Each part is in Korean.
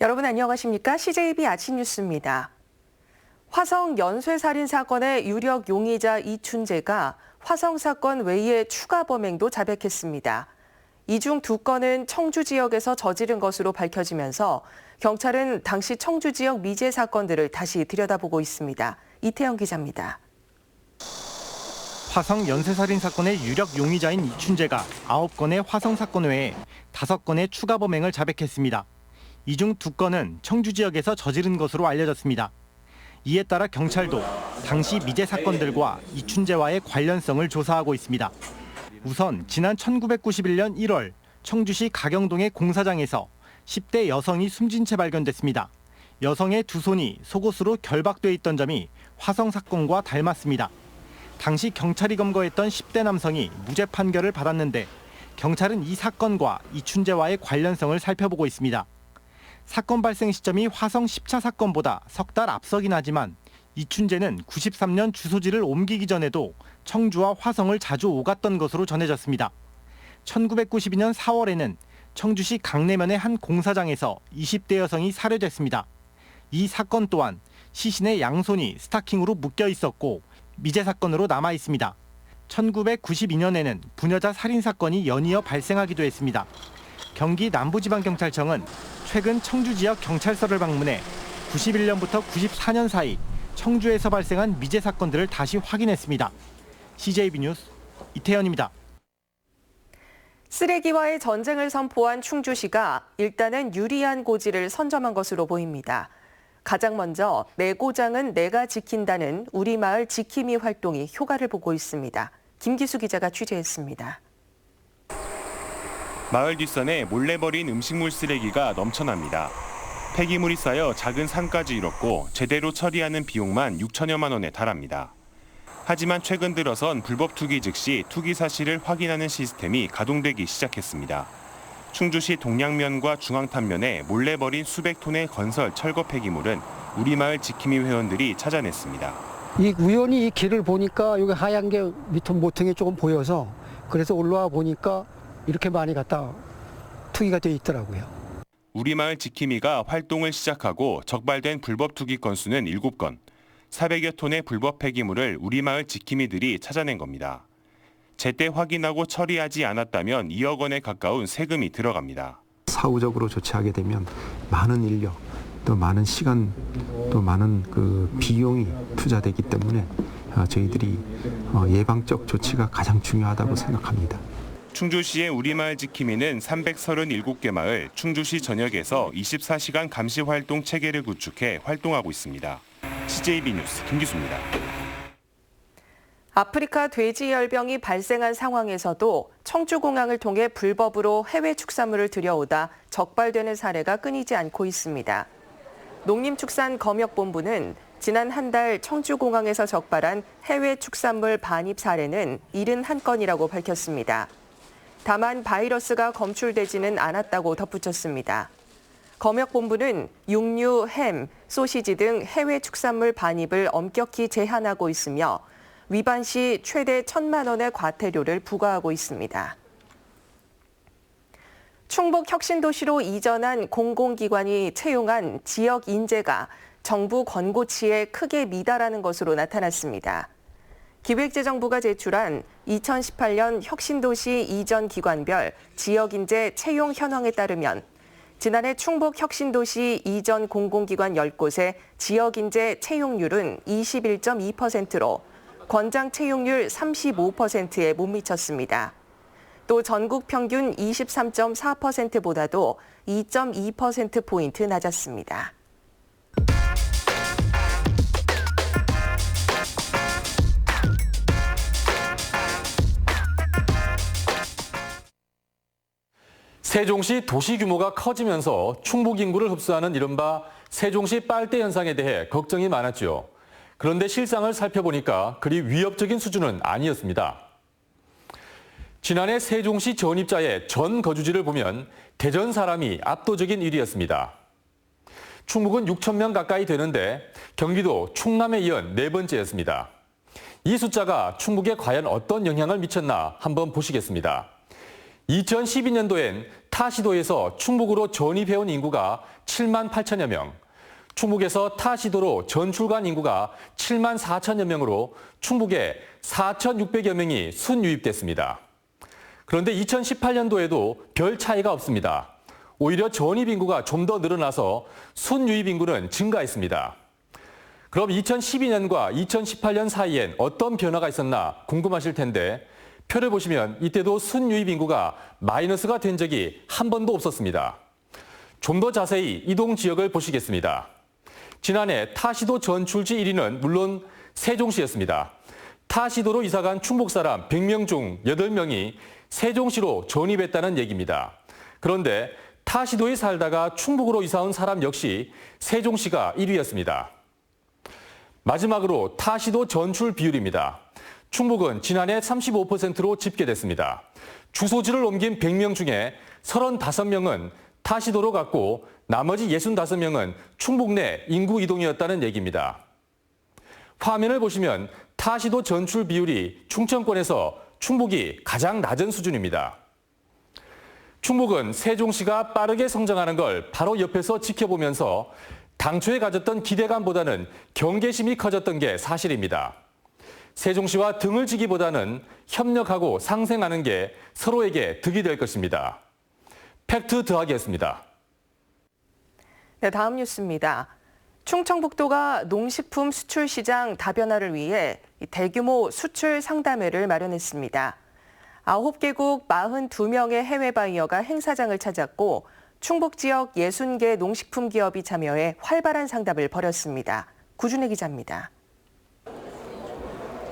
여러분 안녕하십니까? CJB 아침 뉴스입니다. 화성 연쇄살인 사건의 유력 용의자 이춘재가 화성 사건 외의 추가 범행도 자백했습니다. 이 중 2건은 청주 지역에서 저지른 것으로 밝혀지면서 경찰은 당시 청주 지역 미제 사건들을 다시 들여다보고 있습니다. 이태영 기자입니다. 화성 연쇄살인 사건의 유력 용의자인 이춘재가 9건의 화성 사건 외에 5건의 추가 범행을 자백했습니다. 이 중 2건은 청주 지역에서 저지른 것으로 알려졌습니다. 이에 따라 경찰도 당시 미제 사건들과 이춘재와의 관련성을 조사하고 있습니다. 우선 지난 1991년 1월 청주시 가경동의 공사장에서 10대 여성이 숨진 채 발견됐습니다. 여성의 2손이 속옷으로 결박돼 있던 점이 화성 사건과 닮았습니다. 당시 경찰이 검거했던 10대 남성이 무죄 판결을 받았는데 경찰은 이 사건과 이춘재와의 관련성을 살펴보고 있습니다. 사건 발생 시점이 화성 10차 사건보다 석 달 앞서긴 하지만 이춘재는 93년 주소지를 옮기기 전에도 청주와 화성을 자주 오갔던 것으로 전해졌습니다. 1992년 4월에는 청주시 강내면의 한 공사장에서 20대 여성이 살해됐습니다. 이 사건 또한 시신의 양손이 스타킹으로 묶여 있었고 미제 사건으로 남아 있습니다. 1992년에는 부녀자 살인 사건이 연이어 발생하기도 했습니다. 경기 남부지방경찰청은 최근 청주 지역 경찰서를 방문해 91년부터 94년 사이 청주에서 발생한 미제 사건들을 다시 확인했습니다. CJB 뉴스 이태현입니다. 쓰레기와의 전쟁을 선포한 충주시가 일단은 유리한 고지를 선점한 것으로 보입니다. 가장 먼저 내 고장은 내가 지킨다는 우리마을 지킴이 활동이 효과를 보고 있습니다. 김기수 기자가 취재했습니다. 마을 뒷산에 몰래 버린 음식물 쓰레기가 넘쳐납니다. 폐기물이 쌓여 작은 산까지 이뤘고 제대로 처리하는 비용만 6천여만 원에 달합니다. 하지만 최근 들어선 불법 투기 즉시 투기 사실을 확인하는 시스템이 가동되기 시작했습니다. 충주시 동양면과 중앙탄면에 몰래 버린 수백 톤의 건설 철거 폐기물은 우리마을 지킴이 회원들이 찾아냈습니다. 우연히 이 길을 보니까 여기 하얀 게 밑에 모퉁이 조금 보여서 그래서 올라와 보니까 이렇게 많이 갖다 투기가 돼 있더라고요. 우리마을 지킴이가 활동을 시작하고 적발된 불법 투기 건수는 7건, 400여 톤의 불법 폐기물을 우리마을 지킴이들이 찾아낸 겁니다. 제때 확인하고 처리하지 않았다면 2억 원에 가까운 세금이 들어갑니다. 사후적으로 조치하게 되면 많은 인력, 또 많은 시간, 또 많은 비용이 투자되기 때문에 저희들이 예방적 조치가 가장 중요하다고 생각합니다. 충주시의 우리마을 지킴이는 337개 마을, 충주시 전역에서 24시간 감시 활동 체계를 구축해 활동하고 있습니다. CJB 뉴스 김기수입니다. 아프리카 돼지열병이 발생한 상황에서도 청주공항을 통해 불법으로 해외 축산물을 들여오다 적발되는 사례가 끊이지 않고 있습니다. 농림축산검역본부는 지난 한 달 청주공항에서 적발한 해외 축산물 반입 사례는 71건이라고 밝혔습니다. 다만 바이러스가 검출되지는 않았다고 덧붙였습니다. 검역본부는 육류, 햄, 소시지 등 해외 축산물 반입을 엄격히 제한하고 있으며 위반 시 최대 1,000만 원의 과태료를 부과하고 있습니다. 충북 혁신도시로 이전한 공공기관이 채용한 지역 인재가 정부 권고치에 크게 미달하는 것으로 나타났습니다. 기획재정부가 제출한 2018년 혁신도시 이전 기관별 지역인재 채용 현황에 따르면 지난해 충북 혁신도시 이전 공공기관 10곳의 지역인재 채용률은 21.2%로 권장 채용률 35%에 못 미쳤습니다. 또 전국 평균 23.4%보다도 2.2%포인트 낮았습니다. 세종시 도시 규모가 커지면서 충북 인구를 흡수하는 이른바 세종시 빨대 현상에 대해 걱정이 많았죠. 그런데 실상을 살펴보니까 그리 위협적인 수준은 아니었습니다. 지난해 세종시 전입자의 전 거주지를 보면 대전 사람이 압도적인 1위였습니다. 충북은 6천 명 가까이 되는데 경기도 충남에 이은 4번째였습니다. 이 숫자가 충북에 과연 어떤 영향을 미쳤나 한번 보시겠습니다. 2012년도엔 타 시도에서 충북으로 전입해온 인구가 7만 8천여 명, 충북에서 타 시도로 전출간 인구가 7만 4천여 명으로 충북에 4,600여 명이 순유입됐습니다. 그런데 2018년도에도 별 차이가 없습니다. 오히려 전입 인구가 좀 더 늘어나서 순유입 인구는 증가했습니다. 그럼 2012년과 2018년 사이엔 어떤 변화가 있었나 궁금하실 텐데 표를 보시면 이때도 순유입 인구가 마이너스가 된 적이 한 번도 없었습니다. 좀 더 자세히 이동 지역을 보시겠습니다. 지난해 타시도 전출지 1위는 물론 세종시였습니다. 타시도로 이사간 충북 사람 100명 중 8명이 세종시로 전입했다는 얘기입니다. 그런데 타시도에 살다가 충북으로 이사온 사람 역시 세종시가 1위였습니다. 마지막으로 타시도 전출 비율입니다. 충북은 지난해 35%로 집계됐습니다. 주소지를 옮긴 100명 중에 35명은 타시도로 갔고 나머지 65명은 충북 내 인구 이동이었다는 얘기입니다. 화면을 보시면 타시도 전출 비율이 충청권에서 충북이 가장 낮은 수준입니다. 충북은 세종시가 빠르게 성장하는 걸 바로 옆에서 지켜보면서 당초에 가졌던 기대감보다는 경계심이 커졌던 게 사실입니다. 세종시와 등을 지기보다는 협력하고 상생하는 게 서로에게 득이 될 것입니다. 팩트 더하기였습니다. 네, 다음 뉴스입니다. 충청북도가 농식품 수출 시장 다변화를 위해 대규모 수출 상담회를 마련했습니다. 9개국 42명의 해외 바이어가 행사장을 찾았고 충북 지역 60개 농식품 기업이 참여해 활발한 상담을 벌였습니다. 구준혜 기자입니다.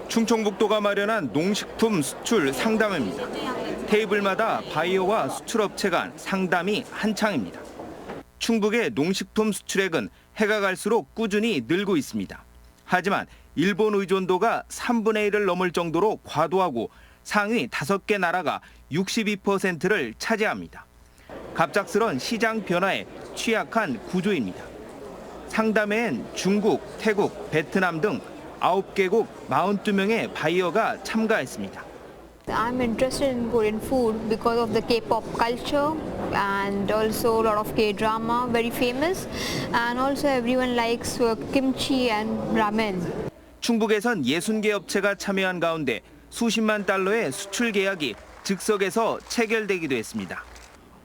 충청북도가 마련한 농식품 수출 상담회입니다. 테이블마다 바이어와 수출업체 간 상담이 한창입니다. 충북의 농식품 수출액은 해가 갈수록 꾸준히 늘고 있습니다. 하지만 일본 의존도가 3분의 1을 넘을 정도로 과도하고 상위 5개 나라가 62%를 차지합니다. 갑작스런 시장 변화에 취약한 구조입니다. 상담회엔 중국, 태국, 베트남 등 9개국 42명의 바이어가 참가했습니다. I'm interested in Korean food because of the K-pop culture and also a lot of K-drama, very famous, and also everyone likes kimchi and ramen. 충북에선 60개 업체가 참여한 가운데 수십만 달러의 수출 계약이 즉석에서 체결되기도 했습니다.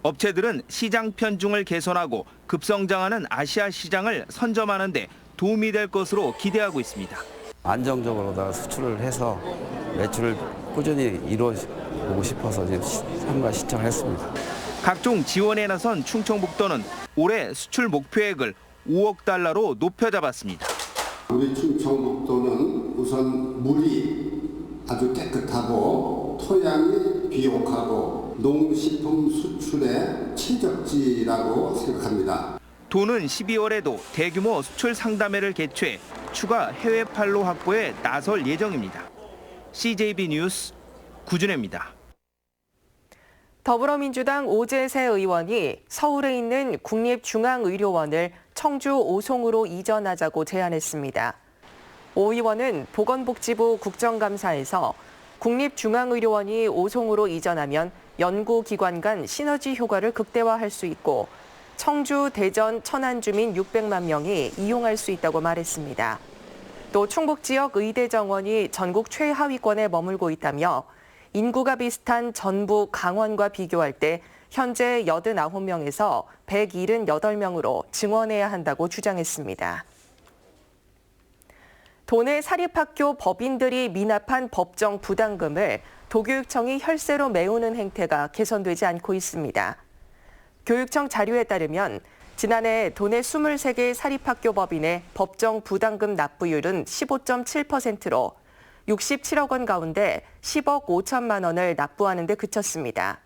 업체들은 시장 편중을 개선하고 급성장하는 아시아 시장을 선점하는 데 도움이 될 것으로 기대하고 있습니다. 안정적으로 수출을 해서 매출을 꾸준히 이루어보고 싶어서 참가 신청을 했습니다. 각종 지원에 나선 충청북도는 올해 수출 목표액을 5억 달러로 높여 잡았습니다. 우리 충청북도는 우선 물이 아주 깨끗하고 토양이 비옥하고 농식품 수출의 최적지라고 생각합니다. 도는 12월에도 대규모 수출 상담회를 개최해 추가 해외 판로 확보에 나설 예정입니다. CJB 뉴스 구준혜입니다. 더불어민주당 오재세 의원이 서울에 있는 국립중앙의료원을 청주 오송으로 이전하자고 제안했습니다. 오 의원은 보건복지부 국정감사에서 국립중앙의료원이 오송으로 이전하면 연구기관 간 시너지 효과를 극대화할 수 있고 청주, 대전, 천안 주민 600만 명이 이용할 수 있다고 말했습니다. 또 충북 지역 의대 정원이 전국 최하위권에 머물고 있다며 인구가 비슷한 전북, 강원과 비교할 때 현재 89명에서 178명으로 증원해야 한다고 주장했습니다. 도내 사립학교 법인들이 미납한 법정 부담금을 도교육청이 혈세로 메우는 행태가 개선되지 않고 있습니다. 교육청 자료에 따르면 지난해 도내 23개 사립학교 법인의 법정 부담금 납부율은 15.7%로 67억 원 가운데 10억 5천만 원을 납부하는 데 그쳤습니다.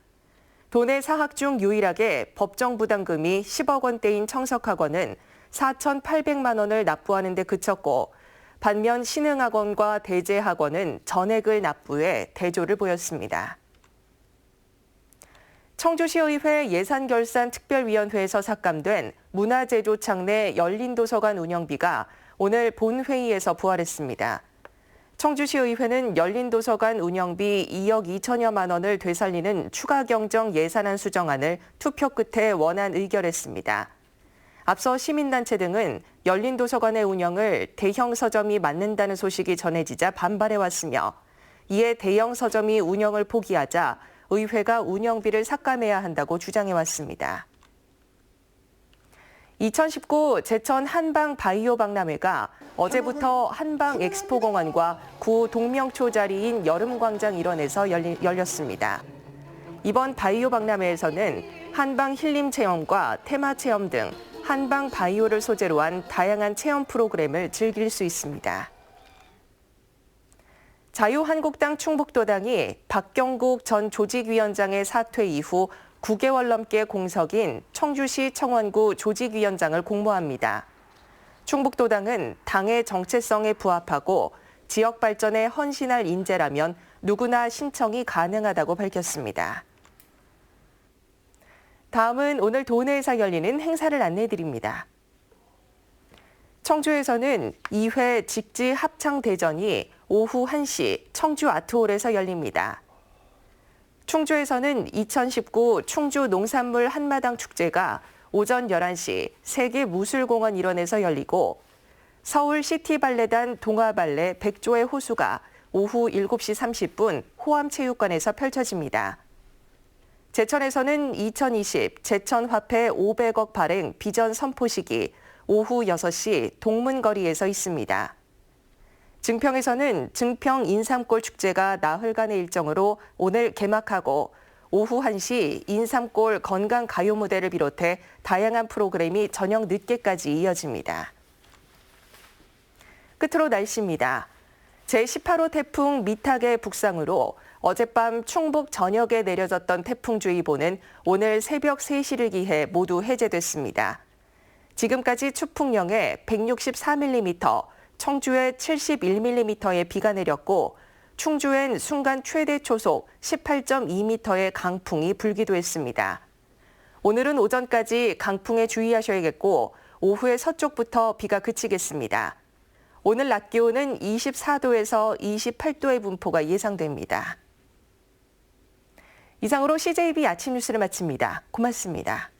도내 사학 중 유일하게 법정 부담금이 10억 원대인 청석학원은 4,800만 원을 납부하는 데 그쳤고 반면 신흥학원과 대제학원은 전액을 납부해 대조를 보였습니다. 청주시의회 예산결산특별위원회에서 삭감된 문화제조창 내 열린도서관 운영비가 오늘 본회의에서 부활했습니다. 청주시 의회는 열린도서관 운영비 2억 2천여만 원을 되살리는 추가 경정 예산안 수정안을 투표 끝에 원안 의결했습니다. 앞서 시민단체 등은 열린도서관의 운영을 대형 서점이 맡는다는 소식이 전해지자 반발해왔으며 이에 대형 서점이 운영을 포기하자 의회가 운영비를 삭감해야 한다고 주장해왔습니다. 2019 제천 한방 바이오 박람회가 어제부터 한방 엑스포공원과 구 동명초 자리인 여름광장 일원에서 열렸습니다. 이번 바이오 박람회에서는 한방 힐링 체험과 테마 체험 등 한방 바이오를 소재로 한 다양한 체험 프로그램을 즐길 수 있습니다. 자유한국당 충북도당이 박경국 전 조직위원장의 사퇴 이후 9개월 넘게 공석인 청주시 청원구 조직위원장을 공모합니다. 충북도당은 당의 정체성에 부합하고 지역 발전에 헌신할 인재라면 누구나 신청이 가능하다고 밝혔습니다. 다음은 오늘 도내에서 열리는 행사를 안내해드립니다. 청주에서는 2회 직지 합창대전이 오후 1시 청주 아트홀에서 열립니다. 충주에서는 2019 충주 농산물 한마당 축제가 오전 11시 세계무술공원 일원에서 열리고 서울 시티발레단 동아발레 백조의 호수가 오후 7시 30분 호암체육관에서 펼쳐집니다. 제천에서는 2020 제천화폐 500억 발행 비전 선포식이 오후 6시 동문거리에서 있습니다. 증평에서는 증평 인삼골 축제가 나흘간의 일정으로 오늘 개막하고 오후 1시 인삼골 건강 가요 무대를 비롯해 다양한 프로그램이 저녁 늦게까지 이어집니다. 끝으로 날씨입니다. 제18호 태풍 미탁의 북상으로 어젯밤 충북 전역에 내려졌던 태풍주의보는 오늘 새벽 3시를 기해 모두 해제됐습니다. 지금까지 추풍령에 164mm, 청주에 71mm의 비가 내렸고 충주엔 순간 최대 초속 18.2m의 강풍이 불기도 했습니다. 오늘은 오전까지 강풍에 주의하셔야겠고 오후에 서쪽부터 비가 그치겠습니다. 오늘 낮 기온은 24도에서 28도의 분포가 예상됩니다. 이상으로 CJB 아침 뉴스를 마칩니다. 고맙습니다.